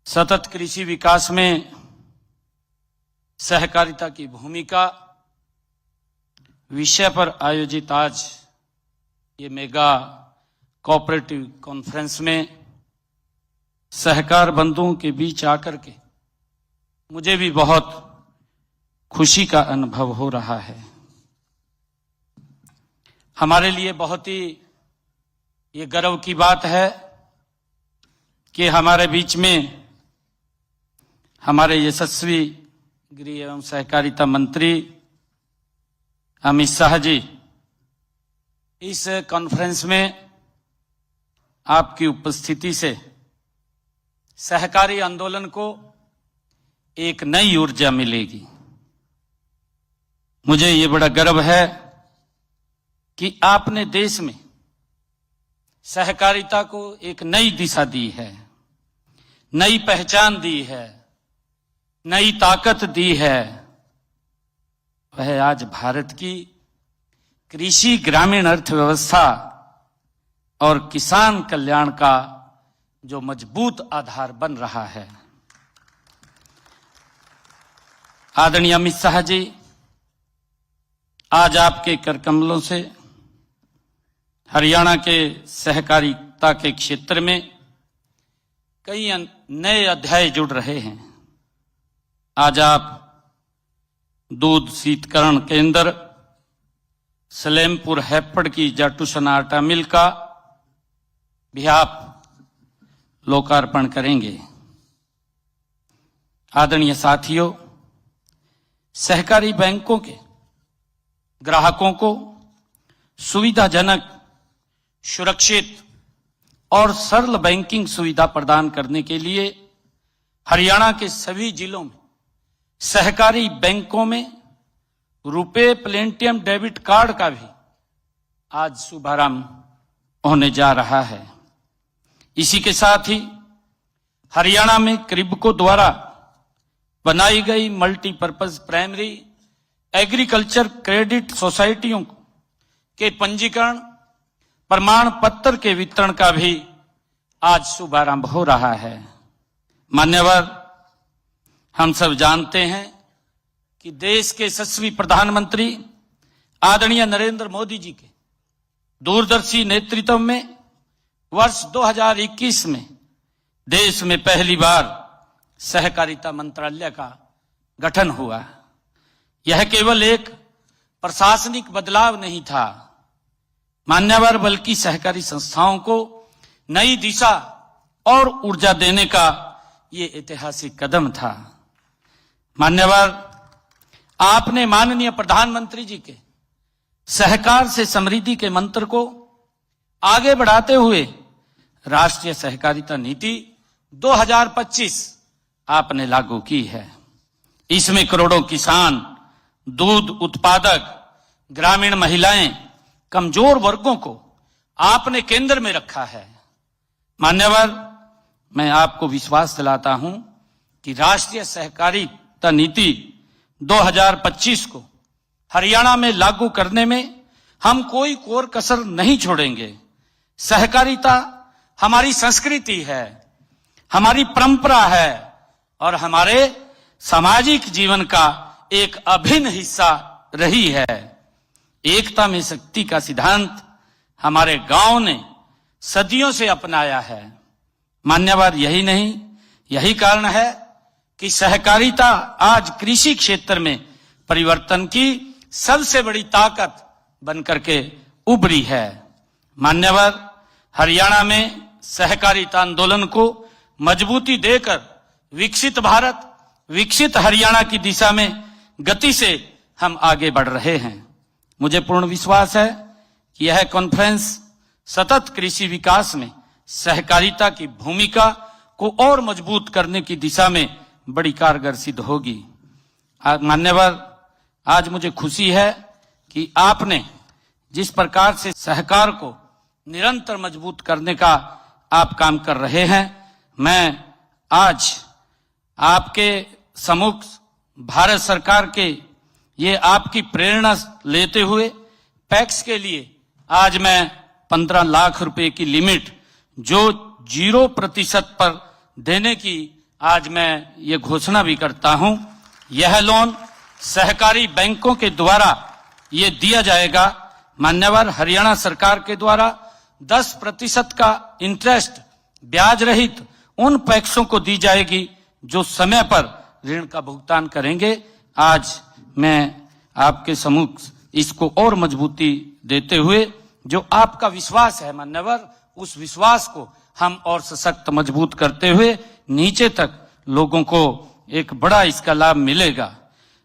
सतत कृषि विकास में सहकारिता की भूमिका विषय पर आयोजित आज ये मेगा कोऑपरेटिव कॉन्फ्रेंस में सहकार बंधुओं के बीच आकर के मुझे भी बहुत खुशी का अनुभव हो रहा है। हमारे लिए बहुत ही ये गर्व की बात है कि हमारे बीच में हमारे यशस्वी गृह एवं सहकारिता मंत्री अमित शाह जी इस कॉन्फ्रेंस में आपकी उपस्थिति से सहकारी आंदोलन को एक नई ऊर्जा मिलेगी। मुझे ये बड़ा गर्व है कि आपने देश में सहकारिता को एक नई दिशा दी है, नई पहचान दी है, नई ताकत दी है। वह आज भारत की कृषि ग्रामीण अर्थव्यवस्था और किसान कल्याण का जो मजबूत आधार बन रहा है। आदरणीय अमित शाह जी, आज आपके करकमलों से हरियाणा के सहकारिता के क्षेत्र में कई नए अध्याय जुड़ रहे हैं। आज आप दूध शीतकरण केंद्र, सलेमपुर हैपड़ की जाटूसना आटा मिल का भी आप लोकार्पण करेंगे। आदरणीय साथियों, सहकारी बैंकों के ग्राहकों को सुविधाजनक, सुरक्षित और सरल बैंकिंग सुविधा प्रदान करने के लिए हरियाणा के सभी जिलों में सहकारी बैंकों में रुपे प्लेटिनम डेबिट कार्ड का भी आज शुभारंभ होने जा रहा है। इसी के साथ ही हरियाणा में क्रिबको द्वारा बनाई गई मल्टीपर्पज प्राइमरी एग्रीकल्चर क्रेडिट सोसाइटियों के पंजीकरण प्रमाण पत्र के वितरण का भी आज शुभारंभ हो रहा है। मान्यवर, हम सब जानते हैं कि देश के यशस्वी प्रधानमंत्री आदरणीय नरेंद्र मोदी जी के दूरदर्शी नेतृत्व में वर्ष 2021 में देश में पहली बार सहकारिता मंत्रालय का गठन हुआ। यह केवल एक प्रशासनिक बदलाव नहीं था मान्यवर, बल्कि सहकारी संस्थाओं को नई दिशा और ऊर्जा देने का ये ऐतिहासिक कदम था। मान्यवर, आपने माननीय प्रधानमंत्री जी के सहकार से समृद्धि के मंत्र को आगे बढ़ाते हुए राष्ट्रीय सहकारिता नीति 2025 आपने लागू की है। इसमें करोड़ों किसान, दूध उत्पादक, ग्रामीण महिलाएं, कमजोर वर्गों को आपने केंद्र में रखा है। मान्यवर, मैं आपको विश्वास दिलाता हूं कि राष्ट्रीय सहकारिता नीति 2025 को हरियाणा में लागू करने में हम कोई कोर कसर नहीं छोड़ेंगे। सहकारिता हमारी संस्कृति है, हमारी परंपरा है और हमारे सामाजिक जीवन का एक अभिन्न हिस्सा रही है। एकता में शक्ति का सिद्धांत हमारे गांव ने सदियों से अपनाया है। मान्यवर, यही नहीं, यही कारण है कि सहकारिता आज कृषि क्षेत्र में परिवर्तन की सबसे बड़ी ताकत बनकर के उभरी है। मान्यवर, हरियाणा में सहकारिता आंदोलन को मजबूती देकर विकसित भारत, विकसित हरियाणा की दिशा में गति से हम आगे बढ़ रहे हैं। मुझे पूर्ण विश्वास है कि यह कॉन्फ्रेंस सतत कृषि विकास में सहकारिता की भूमिका को और मजबूत करने की दिशा में बड़ी कारगर सिद्ध होगी। मान्यवर, आज मुझे खुशी है कि आपने जिस प्रकार से सहकार को निरंतर मजबूत करने का आप काम कर रहे हैं, मैं आज आपके सम्मुख भारत सरकार के ये आपकी प्रेरणा लेते हुए पैक्स के लिए आज मैं 15 लाख रुपए की लिमिट जो 0% पर देने की आज मैं ये घोषणा भी करता हूं, यह लोन सहकारी बैंकों के द्वारा ये दिया जाएगा। मान्यवर हरियाणा सरकार के द्वारा 10% का इंटरेस्ट ब्याज रहित उन पैक्सों को दी जाएगी जो समय पर ऋण का भुगतान करेंगे। आज मैं आपके सम्मुख इसको और मजबूती देते हुए जो आपका विश्वास है मान्यवर, उस विश्वास को हम और सशक्त मजबूत करते हुए नीचे तक लोगों को एक बड़ा इसका लाभ मिलेगा।